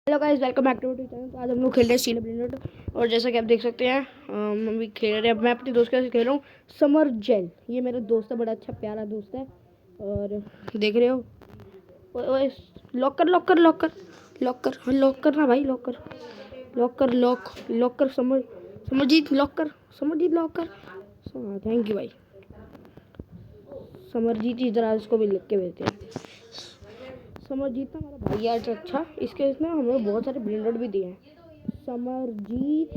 Hello guys, welcome back to channel. तो आज हम लोग खेल रहे हैं स्टील ब्लेंडर। और जैसा कि आप देख सकते हैं हम भी खेल रहे हैं। मैं अपने दोस्त के साथ खेल रहा हूँ समर जेल। ये मेरा दोस्त है, बड़ा अच्छा प्यारा दोस्त है। और देख रहे हो, ओए लॉक कर लॉक कर लॉक कर लॉक कर, हाँ लॉक करना भाई, लॉक कर लॉक कर लॉक लॉक कर समरजीत लॉक कर, समरजीत लॉक कर। थैंक यू भाई समरजीत। इधर आज इसको भी लिख के भेजते हैं। समरजीत ना मेरा भाई यार अच्छा, इसके इसमें हमें बहुत सारे ब्लेंडर भी दिए हैं। समरजीत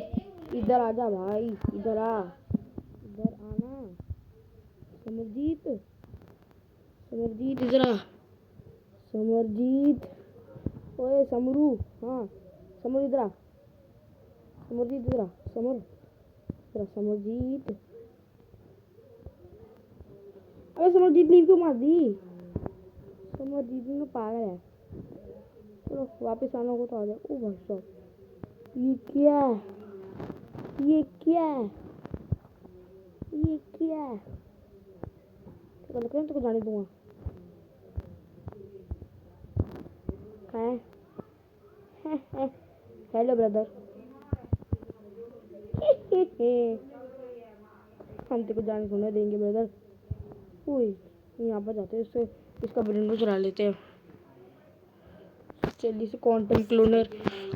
इधर आजा भाई, इधर आ, इधर आना समरजीत, समरजीत इधर आ, समरजीत, ओए समरू, हाँ समर इधर आ, समरजीत इधर आ, समर इधर आ, समरजीत। अबे समरजीत नींद क्यों मार दी? समरजीत में पागल है। चलो वापस आना होगा तो आ जाए। ओ भाई साहब, ये क्या है? ये क्या है? ये क्या है? तो लग रहा है तो जाने दूंगा। कहाँ है? Hello brother. हम तेरे को जाने सुनने देंगे ब्रदर। ओए यहाँ पर जाते हैं, इससे इसका ब्रेंडो चला लेते हैं। जल्दी से quantum cloner,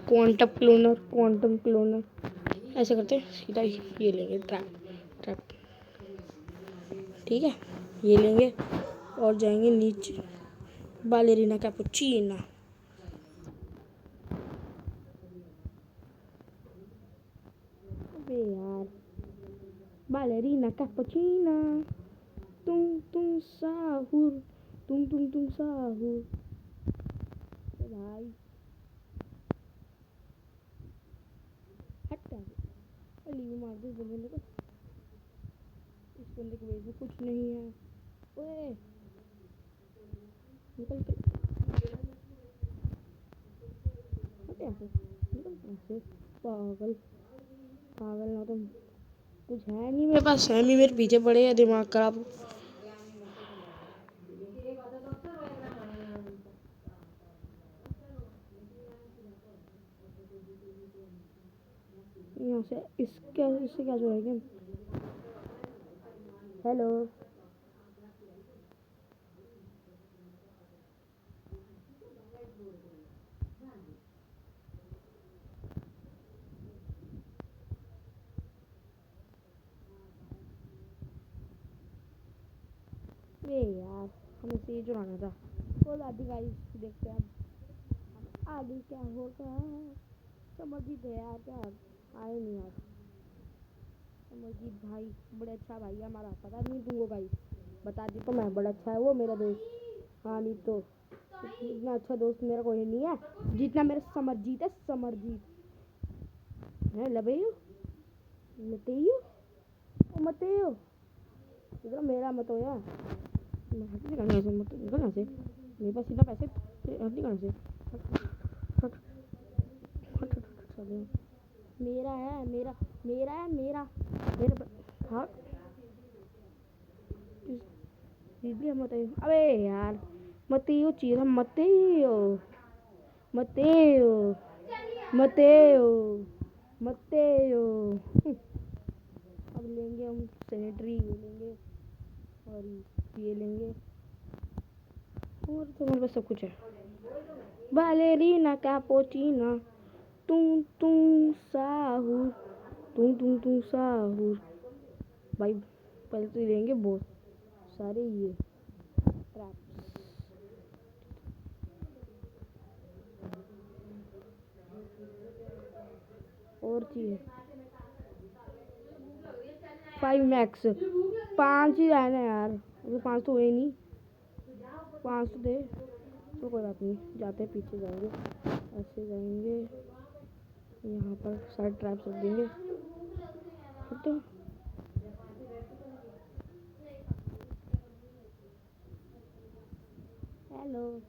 quantum cloner, quantum cloner ऐसे करते हैं। सीधा ये लेंगे, ट्रैप ट्रैप, ठीक है ये लेंगे और जाएंगे नीचे। बालेरीना कैपुचिना, अबे यार बालेरीना कैपुचिना, तुम साहुर, तुम साहुर भाई। हट लीव मार दो इस बंदे को। इस बंदे के वेज में कुछ नहीं है। ओए निकल के हट यहाँ से, निकल यहाँ से। पागल पागल ना तुम, कुछ है नहीं मेरे पास, है नहीं, मेरे पीछे पड़े हैं, दिमाग खराब। यहाँ से इससे क्या जोड़ेंगे? हेलो ये यार, हमें से ये जुड़ाना था। कोई बात नहीं गाइस, देखते हैं अब आगे क्या होगा। समझिए यार, क्या आए नहीं यार। समझित भाई बड़े अच्छा भाई है हमारा, पता नहीं तुमको गाइस, बता दी तो मैं, बड़ा अच्छा है वो मेरा दोस्त। हाँ नहीं तो इतना अच्छा दोस्त मेरा कोई नहीं है जितना मेरा समरजीत है। समरजीत है लबेयू मतेयू, ओ मतेयू इधर मेरा मत हो यार। हट निकलना से, मत निकलना से, मेरे पास सीधा पैसे। हट निकलना से, हट हट हट हट चलो। मेरा है, मेरा मेरा है, मेरा मेरे हाँ इसलिए मत। अबे यार मतेयो चीज, मतेयो मतेयो मतेयो मतेयो। अब लेंगे हम सैनिटरी, ये लेंगे और ये लेंगे, और तो हमारे पास सब कुछ है। बालेरीना कैपुचिना, तुम साहुर, तुम साहुर भाई। पहले तो लेंगे बहुत सारे ये ट्रैप्स। और चाहिए 5 मैक्स, 5 ही रहना यार, अभी 5 तो हुए नहीं, 5 तो दे। तो कोई बात नहीं, जाते हैं पीछे जाएंगे, ऐसे जाएंगे, यहाँ पर सारे ट्रैप्स रख देंगे। तो हेलो,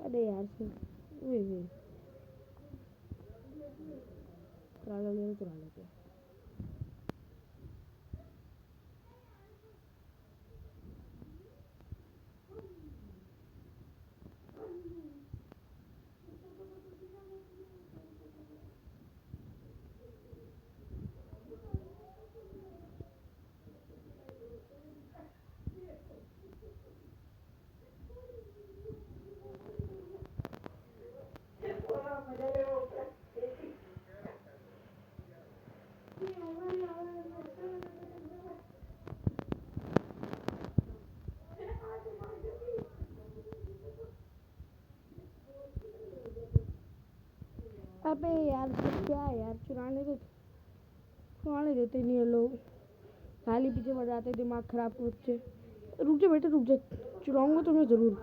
अरे यार वे चुरा लेते हैं। अबे यार क्या है यार, चुराने देते नहीं है लोग, खाली पीछे बढ़ जाते, दिमाग खराब बच्चे। रुक जा बेटा रुक जा, चुराऊंगा तो मैं ज़रूर।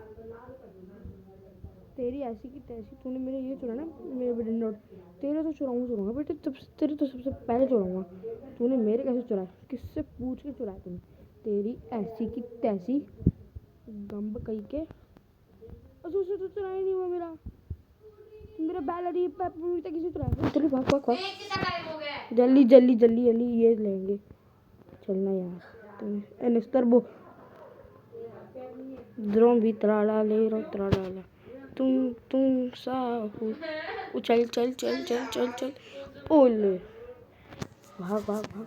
तेरी ऐसी की तैसी, तूने मेरे ये चुरा ना, मेरे विडन नोट, तेरे तो चुराऊंगा बेटे, तेरे तो सबसे पहले चुराऊंगा। तूने मेरे कैसे चुराया, किससे पूछ के चुराया तूने? तेरी ऐसी की तैसी गंब कही के। उससे तो चुराया नहीं हुआ मेरा बैलरी पेपर तक किसी चुराया। चलो भाग भाग भाग, जल्दी जल्दी जल्दी जल्दी ये लेंगे, चलना यार। तुम्हें एनिस्टर वो द्रोम भी त्राला ले रो त्राला, तुम साहू, चल चल चल चल चल चल, ओले भाग भाग भाग।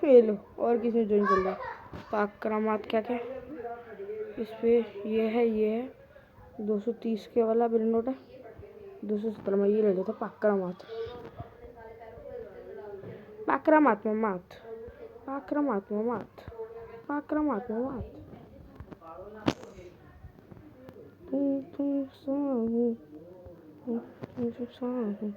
ये लो, और किसी ज्वाइन कर लिया। पाक करामात क्या क्या इस पे, ये है 230 के वाला बिल नोट है, 270 में ये ले लेता। पाक करामात पाक करामात में मात, पाक करामात में मात, पाक करामात में मात। तुम साहू, तुम साहू।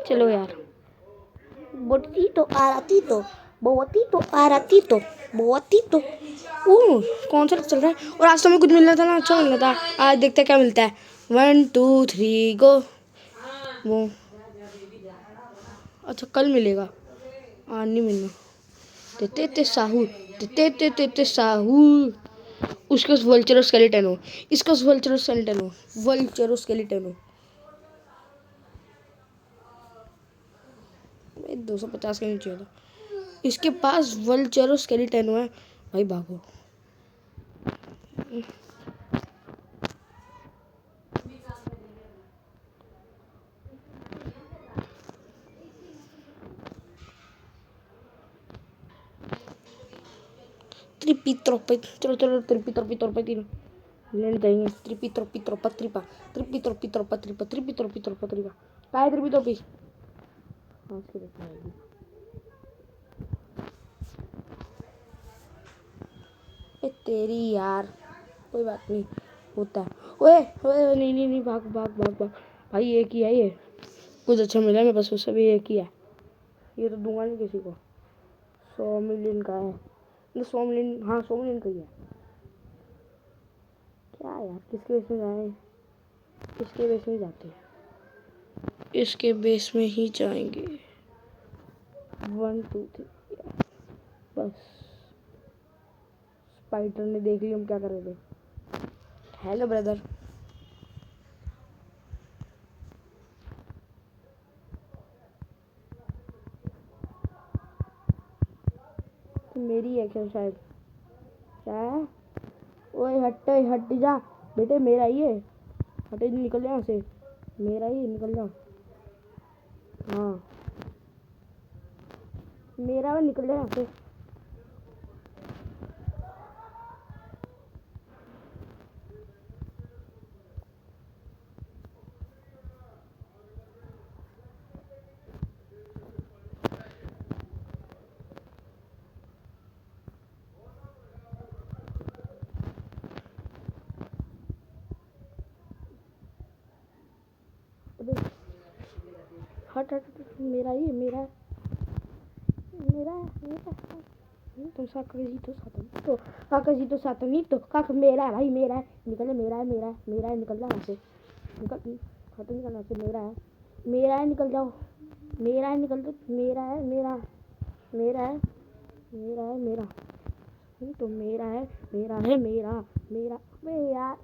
चलो यार, बोती तो आ रही तो, बोती तो आ रही तो, बोती तो। ओह कौन सा चल रहा है? और आज तो हमें कुछ मिलना था ना, अच्छा मिलना था। आज देखते हैं क्या मिलता है। 1 2 3 गो। वो अच्छा कल मिलेगा, आज नहीं मिलना। ते साहू, ते साहू। उसका वल्चरो स्केलेटन हो, इसका वल्चरो स्केलेटन हो, वल्चरो स्केलेटन हो। 250 के नीचे था, इसके पास वल्चरो स्केलेटन है। भाई भागो। चलो चलो त्रिपित्रो लेने जाएंगे। त्रिपित्रो पत्रिपा काय त्रिपित्रो हाँ उसके देखना है। तेरी यार कोई बात नहीं, होता है। ओए ओए नहीं नहीं नहीं, भाग भाग भाग भाग। भाई एक ही है ये, कुछ अच्छा मिला मेरे पास, उससे भी एक ही है। ये तो दूंगा नहीं किसी को। 100 मिलियन का है, 100 मिलियन, हाँ 100 मिलियन का ही है। क्या यार, किसके बेस में जाए, इसके बेस में जाते हैं, इसके बेस में ही जाएंगे। 1 2 3 बस। स्पाइडर ने देख लिया हम क्या कर रहे थे। Hello brother. तो मेरी है क्या शायद, क्या है? ओए हट जा बेटे, मेरा ही है। हटे निकल जा यहाँ से, मेरा ही निकल जा। हाँ मेरा है, निकल जा यहाँ से। अबे हट, मेरा ही है, मेरा है। तो काका मेरा है भाई, मेरा है, निकल जा, मेरा है निकल जा यहाँ से, निकल खत्म, निकल यहाँ से, मेरा है निकल जाओ, मेरा है निकल जाओ, मेरा है मेरा। तो मेरा। अबे यार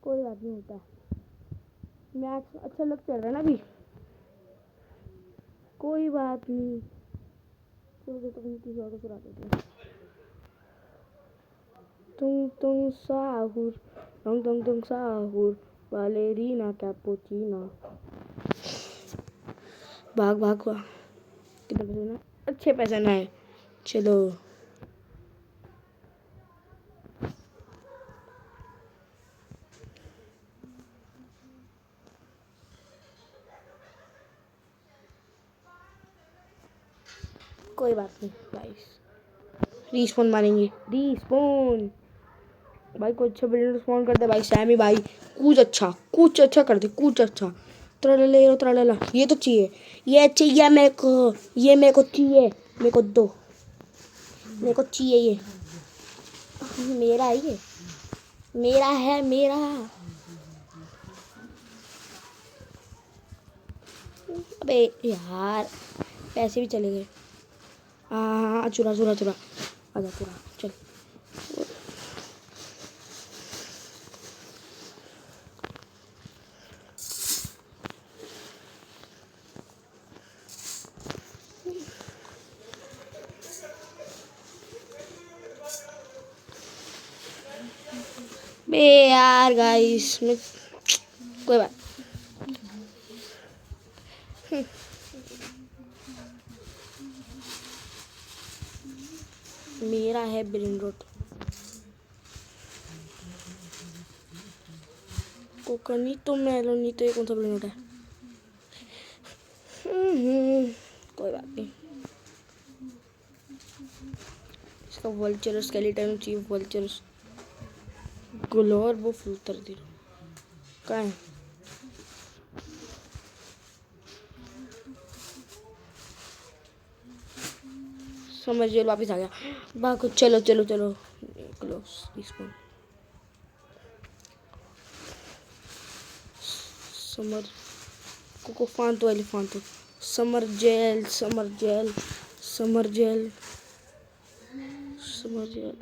कोई बात नहीं, होता मैच अच्छा लग चल रहा है ना अभी, कोई बात नहीं। चलो तो किसी और को चुरा देते हैं। तुम साहूर, तुम साहूर, बालेरीना कैपुचिनो। भाग भाग भाग। कितने पैसे ना, अच्छे पैसे ना है। चलो गाइस रीस्पॉन मारेंगे, रीस्पॉन भाई। कुछ अच्छा बिल्डर स्पॉन कर दे भाई। सैमी भाई कुछ अच्छा कर दे, कुछ अच्छा। त्रला त्रला ये तो चाहिए, ये चाहिए मेरे को, ये मेरे को चाहिए, मेरे को दो, मेरे को चाहिए ये। मेरा है ये, मेरा है मेरा। अबे यार पैसे भी चले गए। हाँ चुरा चुरा चुरा, आजा चुरा चल। बे यार गाइस मैं कोई बात। मेरा है ब्रेन रोट। कोकनी तो मेलोनी तो ये कौन सा ब्रेन रोट है? कोई बात नहीं। इसका वल्चर स्केलेटन चीफ वल्चर ग्लोर वो फ्लूटर दे कहाँ है? समझिए वापिस आ गया। भागो चलो चलो चलो क्लोज इसको। समर कोको फांतो एलिफांतो समर जेल समर जेल समर जेल समर जेल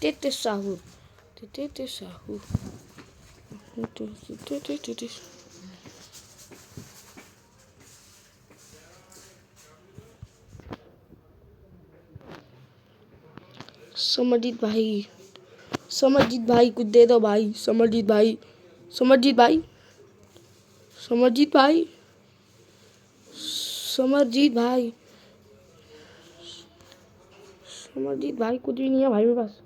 ते साहू ते साहू समरजीत भाई कुछ दे दो भाई। समरजीत भाई समरजीत भाई समरजीत भाई समरजीत भाई समरजीत भाई कुछ भी नहीं है भाई मेरे पास।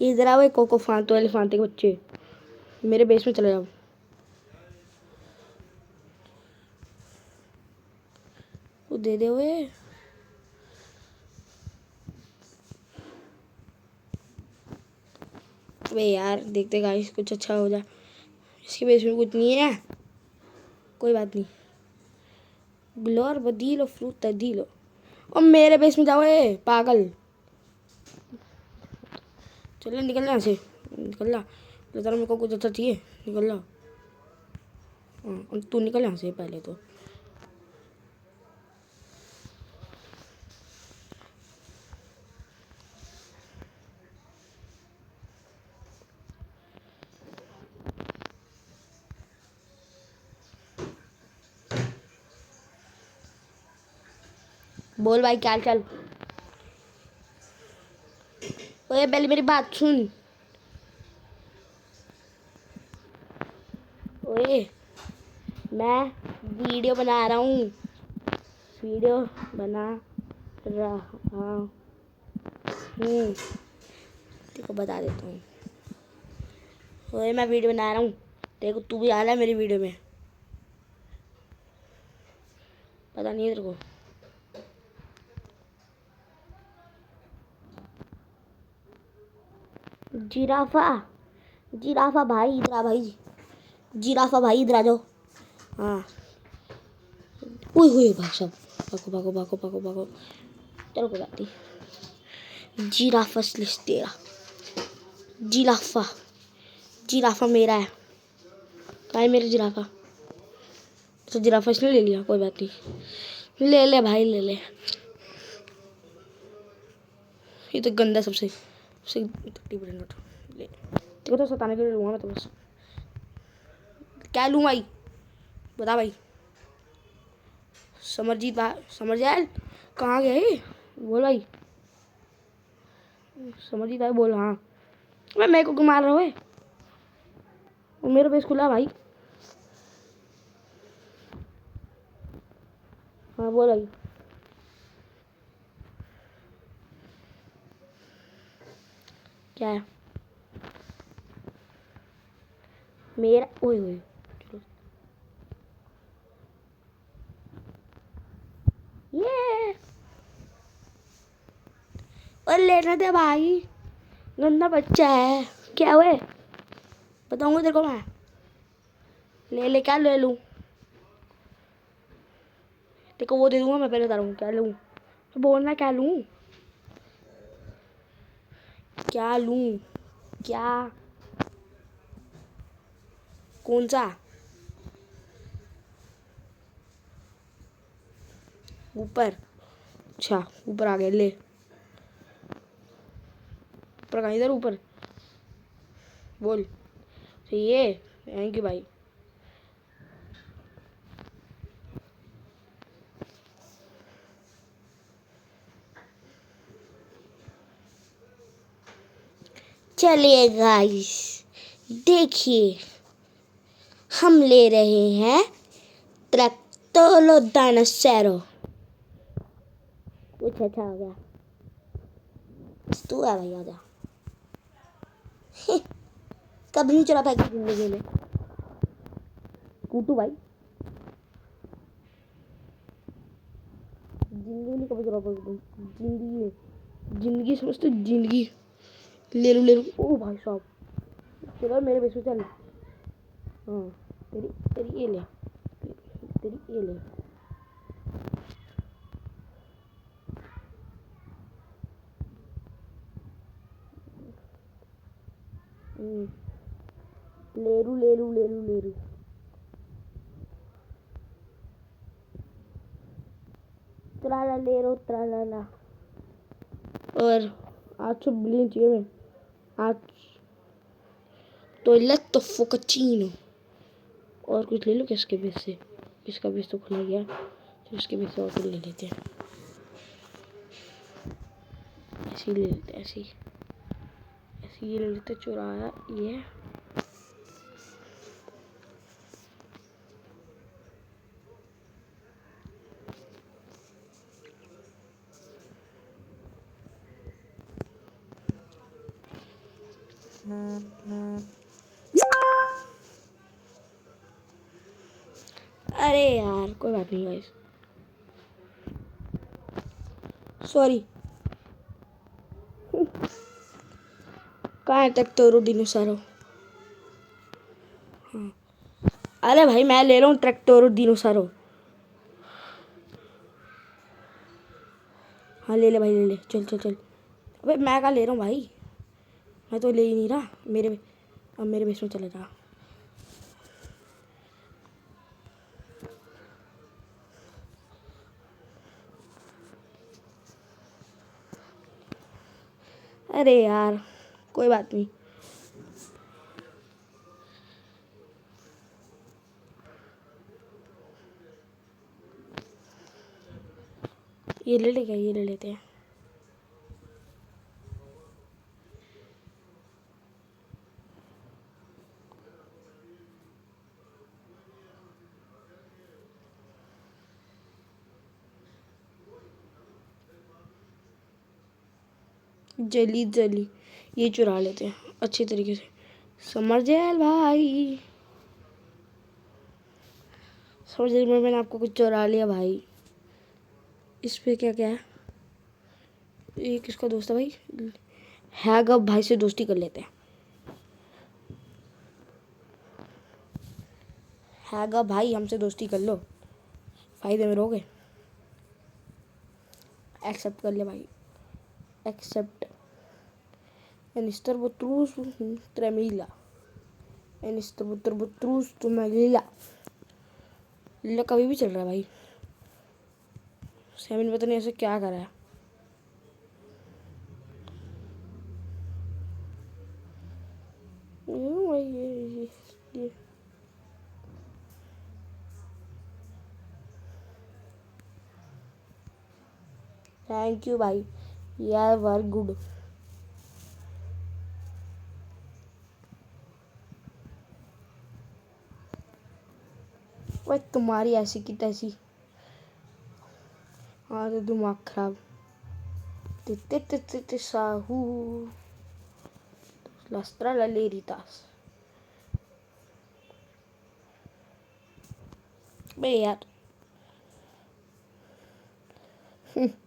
इधर आओ कोको फांतो एलिफांते के बच्चे, मेरे बेस में चले जाओ। वो दे दे वे। अबे यार देखते गाइस कुछ अच्छा हो जाए। इसके बेस में कुछ नहीं है, कोई बात नहीं। ग्लोर बदीलो फ्रूट दीलो। और मेरे बेस में जाओ ए पागल। चल निकलना यहाँ से, निकल ला। तो मेरे को कुछ अच्छा चाहिए, निकल ला। हाँ तू निकल यहाँ से पहले तो। बोल भाई क्या चल। ओए पहले मेरी बात सुन। ओए मैं वीडियो बना रहा हूँ, वीडियो बना रहा हूँ। तेरे को बता देता हूँ। ओए मैं वीडियो बना रहा हूँ, देखो तू भी आ रहा है मेरी वीडियो में। पता नहीं है तेरे को? जिराफा जिराफा भाई इधर आ भाई। जिराफा भाई इधर आ जाओ। हाँ ओए होए भाई साहब भागो भागो भागो भागो भागो। चलो कोई बात नहीं। जिराफा स्लिस तेरा जिराफा जिराफा मेरा है। कहाँ है मेरा जिराफा? तो जिराफा इसने ले लिया, कोई बात नहीं। ले ले भाई ले ले। ये तो गंदा सबसे सबसे 30% नोट ले। देखो तो सताने के लिए लूँगा मैं तो बस। क्या लूँ भाई बता भाई। समरजीत भाई समरजैल कहाँ गए? बोल भाई समरजीत भाई बोल। हाँ मैं मेरे को क्यों मार रहा हूँ? वो मेरा बेस खुला भाई। हाँ बोल भाई। क्या है? मेरा ओए ओए ये और लेने दे भाई, गंदा बच्चा है। क्या हुए बताऊंगा तेरे को मैं। ले क्या ले लूं तेरे को, वो दे दूंगा मैं। पहले बता रहा हूँ क्या लूं, तो बोलना क्या लूं, क्या लूं, क्या कौन सा। ऊपर, अच्छा ऊपर आ गए, ले ऊपर कहाँ, इधर ऊपर बोल। तो ये थैंक यू भाई। चलिए गाइस देखिए, हम ले रहे हैं ट्रैक्टोलोडाइनोसॉरो। कुछ अच्छा हो गया, तू आ भाई आजा। कभी नहीं चला पाएगी जिंदगी में कूटू भाई, जिंदगी में कभी चला पाएगी जिंदगी में, जिंदगी समझते जिंदगी। ले लूँ ओ भाई साहब, चलो मेरे बेस में चल। हाँ तेरी तेरी ये ले, तेरी ये ले। ले लूँ त्राला ले रो त्राला। और आज तो बिलियन चाहिए मैं आज, टॉयलेट फोकचीनो। और कुछ ले लो किसके बेस से, इसका बेस तो खुला गया, तो इसके बेस से और कुछ ले लेते हैं। ऐसे ही ले लेते हैं, ऐसे ही ले लेते। चुराया ये अरे यार कोई बात नहीं गाइस, सॉरी। कहाँ तक तो डिनोसारो। अरे भाई मैं ले रहा हूँ ट्रैक्टोरो डिनोसारो। हाँ ले ले भाई, ले ले, चल चल चल। अबे मैं कहाँ ले रहा हूँ भाई, मैं तो ले ही नहीं रहा। अब मेरे बेस में चले जा। अरे यार कोई बात नहीं, ये ले ले क्या, ये ले लेते हैं। जली ये चुरा लेते हैं अच्छी तरीके से। समरजेल भाई, समरजेल में मैंने आपको कुछ चुरा लिया भाई। इस पे क्या क्या है, ये किसका दोस्त है भाई, हैगा भाई से दोस्ती कर लेते हैं। हैगा भाई हमसे दोस्ती कर लो, फायदे में रहोगे। एक्सेप्ट कर ले भाई, एक्सेप्ट। एनिस्टर बुत्रूस ट्रेमिला, एनिस्टर बुत्रूस ट्रेमिला। लीला कभी भी चल रहा है भाई। सेवन पता नहीं ऐसे क्या कर रहा है। थैंक यू भाई, यार वर गुड। वह तुम्हारी ऐसी की तैसी, हाँ तो दिमाग खराब। ते साहू लस्त्रा ललेरितास। बे यार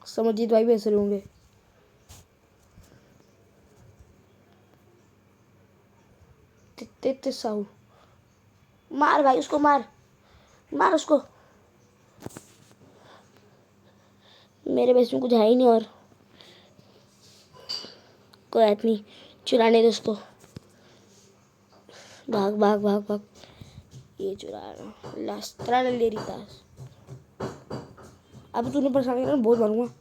समरजीत भाई भी ऐसे होंगे। ते साहू मार भाई उसको, मार मार उसको। मेरे बेस में कुछ है ही नहीं और कोई बात नहीं, चुराने दो उसको। भाग भाग भाग भाग, ये चुरा लास्ट तरह ले रही था। अब तूने परेशान किया, बहुत मारूंगा।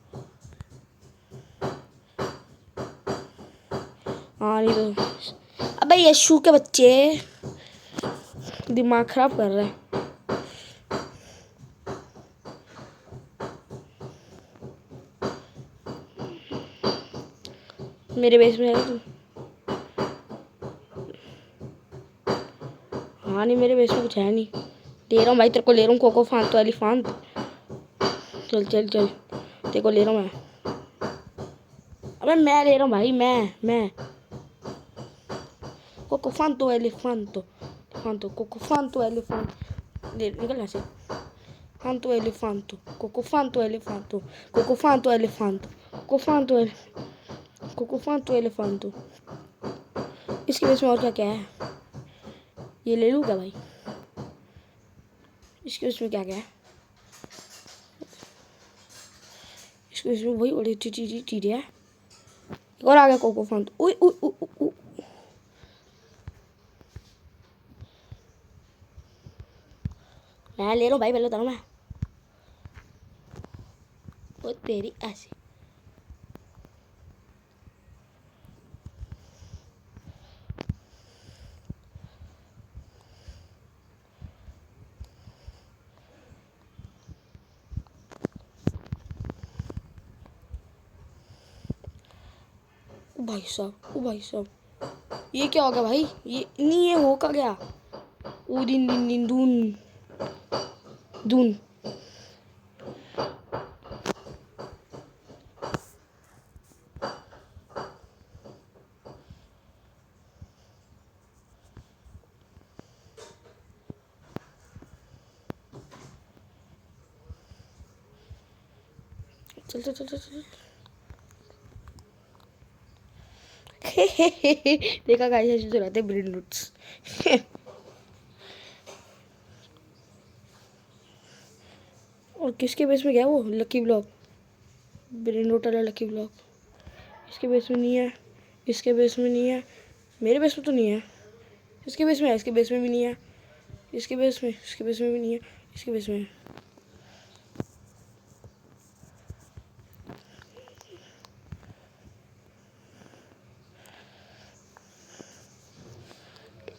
हाँ नहीं तो अबे यशु के बच्चे दिमाग खराब कर रहे हैं। मेरे बेस में है तू? हाँ नहीं, मेरे बेस में कुछ है नहीं। ले रहा हूँ भाई तेरे को, ले रहा हूँ कोको फांत तो एलिफांत। चल चल चल, तेरे को ले रहा हूँ मैं। अबे मैं ले रहा हूँ भाई, मैं कोको फांतो एलिफांतो फांतो कोको फांतो एलिफांत। ले निकल ऐसे। फांतो एलिफांतो कोको फांतो एलिफांतो कोको फांतो एलिफांतो कोको फांतो एलिफांतो। इसके बेस में और क्या क्या है? ये ले लूँ क्या भाई? इसके बेस में क्या क्या है? इसके बेस में वही बड़ी अच्छी चीज़ है। और आ गया कोको फांतो। उई उई उई उई। मैं ले रहा हूँ भाई, पहले बता मैं। वो तेरी ऐसी ओ भाई साहब, ओ भाई साहब, ये क्या हो गया भाई? ये नहीं, ये हो का गया। ओ दिन दिन दिन दून दून। चल चल चल चल चल। देखा गाइस, ऐसे तो रहते ब्रेन रूट्स। और किसके बेस में गया वो? लकी ब्लॉक, ब्रेन रूट वाला लकी ब्लॉक। इसके बेस में नहीं है, इसके बेस में नहीं है, मेरे बेस में तो नहीं है। इसके बेस में है, इसके बेस में भी नहीं है, इसके बेस में भी नहीं है, इसके बेस में है।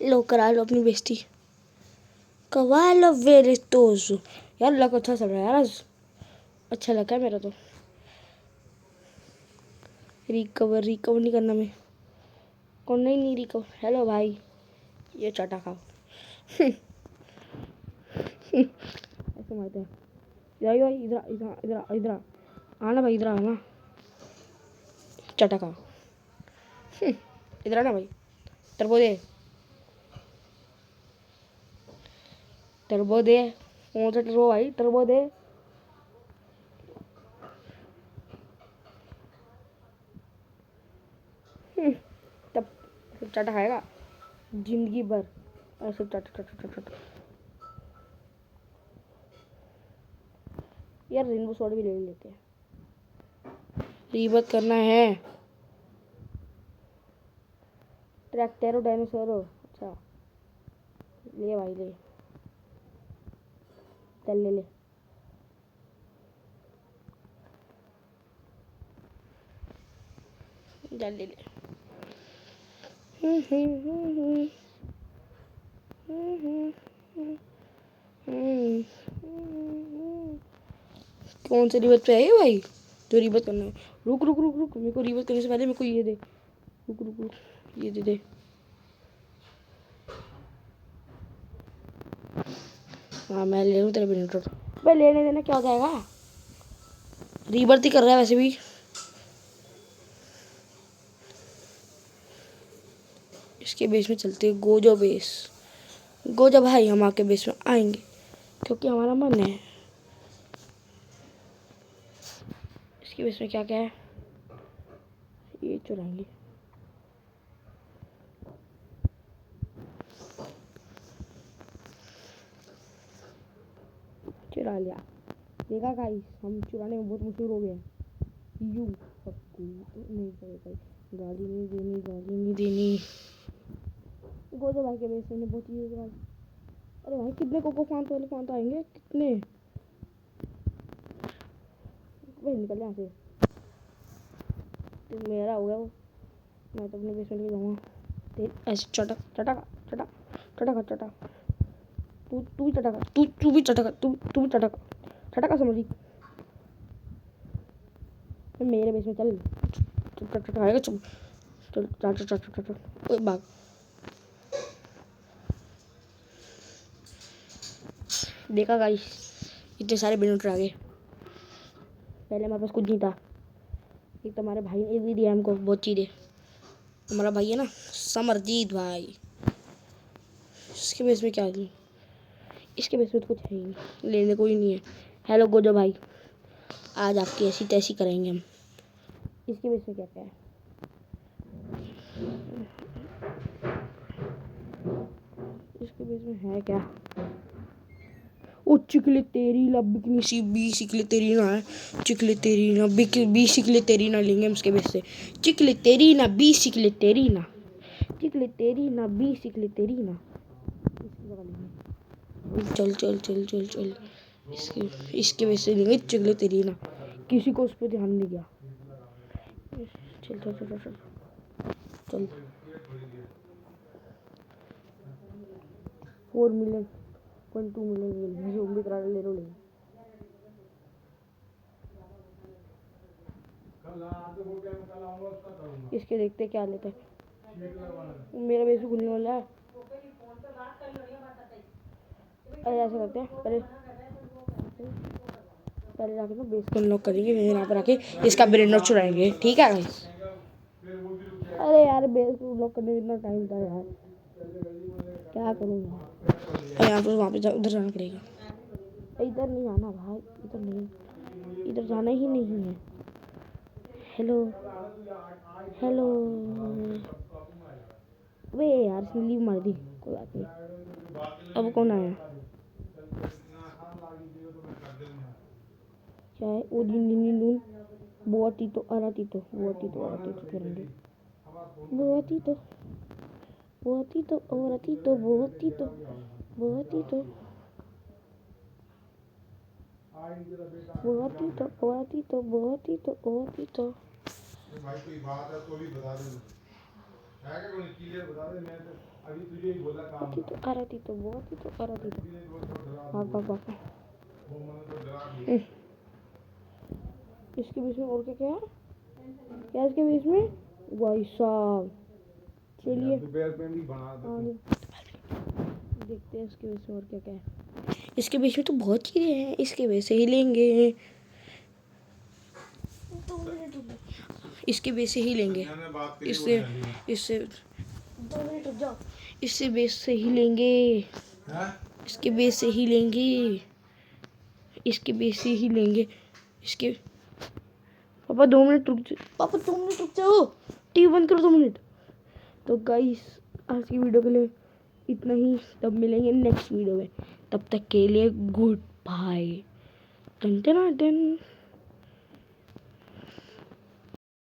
लो करा लो अपनी बेइज्जती, कवा लो वेरिटोजो। यार लक अच्छा चल रहा है यार आज, अच्छा लगा है मेरा तो। रिकवर नहीं करना मैं, कौन नहीं रिकवर। हेलो भाई, ये चाटा खाओ। ऐसे मारते हैं। इधर भाई, इधर इधर इधर इधर आना भाई, इधर आना, चाटा खाओ। इधर आना भाई, टर्बो दे, टर्बो दे। कौन सा टर्बो भाई? टर्बो दे। तब चाटा खाएगा जिंदगी भर, ऐसे चाटा चाटा चाटा चाटा। यार रेनबो सॉर्ड भी ले लेते हैं, रीबत करना है। ट्रैक्टेरो डायनासोरो, अच्छा ले भाई ले, चल ले ले। चल ले ले। कौन से रिबत पे है ये भाई जो रिबत करना है? रुक रुक रुक रुक, मेरे को रिबत करने से पहले मेरे को ये दे। रुक रुक रुक, ये दे दे। हाँ मैं ले लूँ तेरे बेनिटोर। भाई लेने देना क्या हो जाएगा, रीबर्थ ही कर रहा है वैसे भी। इसके बेस में चलते हैं, गोजो बेस। गोजो भाई हम आके बेस में आएंगे, क्योंकि हमारा मन है। इसके बेस में क्या क्या है, ये चुराएंगे। चुरा लिया। देखा गाइस, हम चुराने में बहुत मशहूर हो गए हैं। यू पक्कू नहीं करेगा, गाली नहीं देनी, गाली नहीं देनी। गोदो भाई के बेस में बहुत चीज़ें भाई। अरे भाई कितने कोको फांत वाले फांत आएंगे, कितने भाई, निकल यहाँ से। तो मेरा हो गया वो, मैं तो अपने बेस में ले जाऊँगा। ऐसे चटक चटक चटक चटक चटक, तू भी चटका, तू भी चटका, तू भी चटका चटका, समझी। मेरे बेस में चल चटकाएगा, चल चल चल चल चल चल चल भाग। देखा गाइस, इतने सारे बेनोट आ गए। पहले हमारे पास कुछ नहीं था। एक तो हमारे भाई ने भी दिया हमको बहुत चीज़ें। हमारा भाई है ना समरजीत भाई, इसके बेस में क्या है, इसके बेस में तो कुछ है ही नहीं, लेने को ही नहीं है। हेलो गोजो भाई, आज आपकी ऐसी तैसी करेंगे हम। इसके बेस में क्या क्या है, इसके बेस में है क्या, ओ चिकले तेरी ला बिकनी सी बी सिकले तेरी ना है, चिकले तेरी ना बी सिकले तेरी ना लेंगे हम इसके बेस से। चिकले तेरी ना बी सिकले तेरी ना, चिकले तेरी ना बी सिकले तेरी ना, चल चल चल चल चल, इसके बेस से लेंगे चिकले तेरी ना। किसी को उस पर ध्यान नहीं गया। चल चल चल चल चल 4 मिलियन 0.2 मिलियन ज़ोंबी करा ले लो। इसके देखते क्या लेते हैं। मेरा बेस खुलने वाला है। अरे ऐसा करते हैं, पहले जाके ना बेस को अनलॉक करेंगे, फिर यहाँ पर आके इसका ब्रेन नोट चुराएंगे, ठीक है गाइस। अरे यार बेस को अनलॉक करने में इतना टाइम था यार, क्या करूँ यार। यहाँ पर वहाँ पे उधर जाना पड़ेगा। इधर नहीं जाना भाई, इधर नहीं, इधर जाना ही नहीं है। हेलो हेलो, वे यार इसने लीव मार दी, कोई बात नहीं। अब कौन आया, क्या है, ओ नून बोती तो अराती तो बोती तो अराती तो करेंगे, बोती तो बोती तो औरती तो बोती तो बोती तो बोती तो औरती तो बोती तो औरती तो। भाई कोई बात है तो भी बता दे, है क्या कोई क्लियर बता दे, मैं तो अभी तुझे ही बोला काम तो अराती तो बोती तो अराती तो भाग भाग भाग। वो मन तो डरा दिया। इसके बीच में और क्या क्या है, क्या इसके बीच में भाई साहब, चलिए देखते हैं इसके बीच में और क्या क्या है। इसके बीच में तो बहुत चीज़ें हैं, इसके वैसे ही लेंगे, इसके बेस से ही लेंगे, इससे इससे 2 मिनट रुक जाओ, इससे बेस से ही लेंगे, इसके बेस से ही लेंगे, इसके बेस से ही लेंगे, इसके। पापा 2 मिनट रुक जाओ, पापा 2 मिनट रुक जाओ, टीवी बंद करो 2 मिनट। तो गाइस आज की वीडियो के लिए इतना ही, तब मिलेंगे नेक्स्ट वीडियो में, तब तक के लिए गुड बाय।